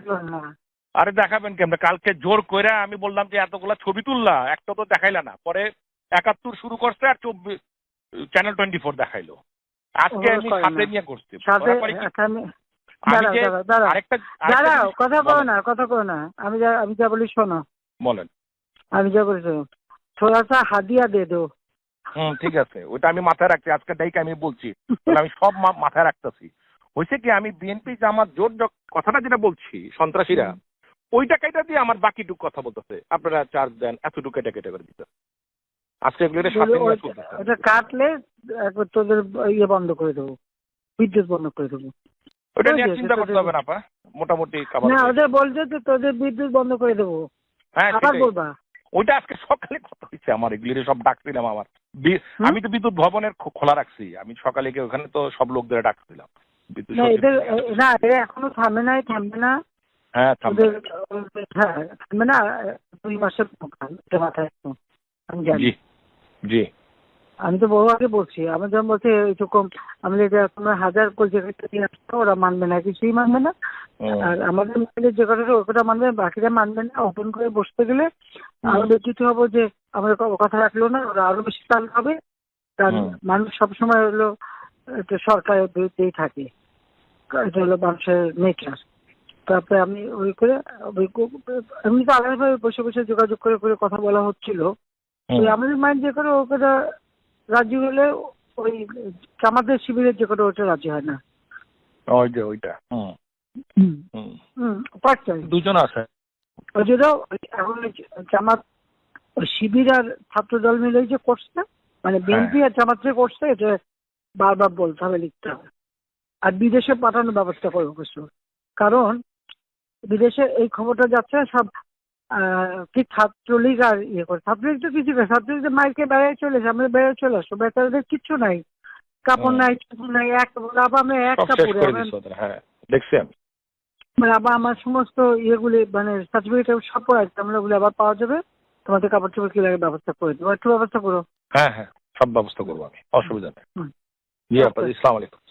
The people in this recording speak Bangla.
দেখলাম না। আরে দেখাবেন কেমন? কালকে জোর করে আমি বললাম যে এতগুলা ছবি তুললা, একটা তো দেখাইলা না। পরে ৭১ শুরু করছে আর ২৪ চ্যানেল 24 দেখাইলো। আজকে আমি সাথে নিয়ে করছি। সাথে দাঁড়াও, কথা কো না, আমি যা বলি শোনো। বলেন। আমি যা বলছি থোড়া সা হাদিয়া দে দো। ঠিক আছে, ওইটা আমি মাথায় রাখছি। আজকে ডাইকে আমি বলছি, তাহলে আমি সব মাথায় রাখতেছি। হয়েছে কি, আমি বিএনপি জামাত জোট কথাটা যেটা বলছি, সন্ত্রাসীরা ওইটা কেটে দিয়ে আমার বাকিটুকু কথা বলতেছে, আপনারা চার্জ দেন, এতটুকু কেটে কেটে করে দিতে। আজকে ওটা কাটলে একবার তোদের ইয়ে বন্ধ করে দেবো, বিদ্যুৎ বন্ধ করে দেবো। ওটা নিয়ে চিন্তা করতে হবে না আপা, মোটামুটি না, ওদের বলছে যে তোদের বিদ্যুৎ বন্ধ করে দেবো। হ্যাঁ, আবার বলবা। ওইটা আজকে সকালে কথা হয়েছে আমার, এগুলি সব ডাকছিলাম আমার। আমি তো বিদ্যুৎ ভবনের খোলা রাখছি, আমি সকালে গিয়ে ওখানে তো সব লোকদের ডাকছিলাম। না, এরা এখনো থামবে না। হ্যাঁ, থামবে না। 2 মাসের মাথায় আমি জানি। জি, আমি তো বহু আগে বলছি, আমি যখন বলছি এরকম আমাদের তোমরা 1000 ওরা মানবে না, কিছুই মানবে না। আর আমাদের মহিলা যে কটা মানবে, বাকিরা মানবে না। ওপেন করে বসতে গেলে আরো লজ্জিত হবো যে আমাদের কথা রাখলো না, ওরা আরো বেশি তাল হবে। কারণ মানুষ সবসময় হলো সরকারের বিরুদ্ধেই থাকে, এটা হলো মানুষের নেচার। তারপরে আমি ওই করে এমনি তো আলাদাভাবে বসে বসে যোগাযোগ করে করে কথা বলা হচ্ছিল। আমাদের মাইন্ড যে করে ওটা রাজি হলে ওই আমাদের শিবিরের যে করে ওটা রাজি হয় না। ওইটা দুজন আছে ওই জন্য এখন জামাত শিবির আর ছাত্র দল মিলে যে করছে, মানে বিএনপি আর জামাত যে করছে, এটা বারবার বলতে হবে, লিখতে হবে। আর বিদেশে পাঠানোর ব্যবস্থা করবো কিছু, কারণ বিদেশে এই খবরটা যাচ্ছে সব কি ছাত্রলীগ আর ইয়ে করে। ছাত্রলীগ তো কিছু করে, ছাত্রলীগ মাইকে বেড়ায় চলে আসে, আমরা বেড়ায় চলে আসবো, বেচারাদের কিচ্ছু নাই, কাপড় নাই, চুপড় নাই, আমরা এক কাপড়ে দেখছি আমি। মানে আবার আমার সমস্ত ইয়েগুলি মানে সার্টিফিকেট সব আছে, আমরা ওগুলো আবার পাওয়া যাবে। তোমাদের কাপড় চোপড় কি লাগে ব্যবস্থা করে দেবো, একটু ব্যবস্থা করো। হ্যাঁ, সব ব্যবস্থা করবো আমি, অসুবিধা নেই। জি আপা, আসসালামু আলাইকুম।